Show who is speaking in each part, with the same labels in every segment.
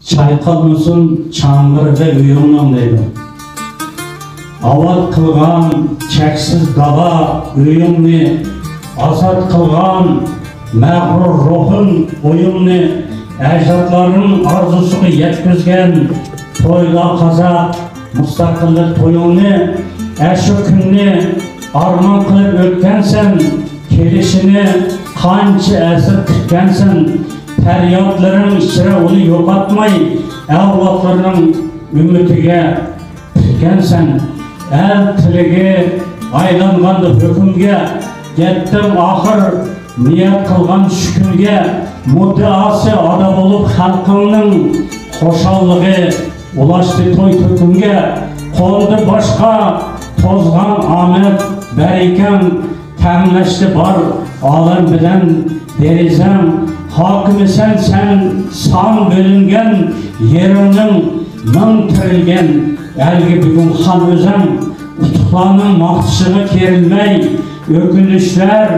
Speaker 1: Çaykalmasın çangırda üyümden deydi. Avat kılgan çeksiz dala üyümni, azat kılgan mağrur ruhun uyumni, ecdatların arzusunu yetkizgen toyla kazak müstakillik toyunu, eşi günni arman kılıp ötkensen, kelişini kançı esir kütkensen, feryatların içine onu yok atmay, evlatlarının ümitiga tütkensen, el tiligi aylangandı hükümge, gettim ahir niyet kılgan şükürge, muddiası ada bolup halkının hoşallığı ulaştı toy tükümge, koldu başka tozgan Ahmet beriken temleşti bar alem bilen derizem, hakimi sen san bölüngen yerinin mın tirilgen elgi bugün han özem utuklarının mahtışı kerilmey ökünüşler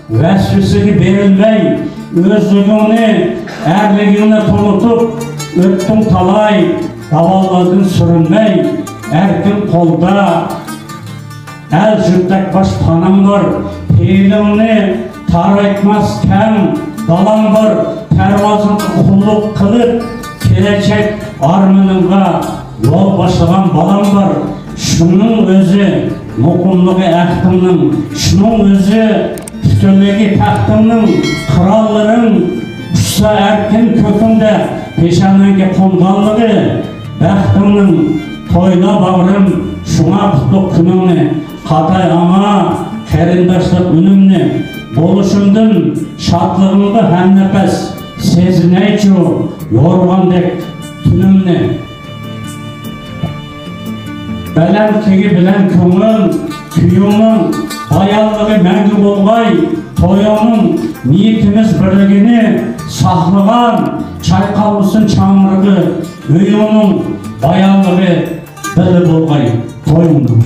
Speaker 1: vesvesesi verilmey özlüğünü erliğini tunutup öttüm talay davalladın sürünmey erkin kolda el jürtek baş tanım var peylini tar etmez kem dalan var pervazını kulluk kılıp gelecek armınınga yol başlayan balam var şunun özü mukumluğu ehtiminin şunun özü tütülüğü tahtının kralların uçsa erken kökünde peşanlığı kondanlığı behtiminin toyla bağrım şuna kutluk künümni katay ama kerindaşlık ünümni boluşumdun şatlığımda hem nefes sezineyçi yorgandek tünümni belen kegi bilen köngül küyümün bayanlığı мәңгі bolgay toyunun niyetimiz birligini saklagan çaykalmışsın çamırgı üyünün bayanlığı bili bolgay toyunun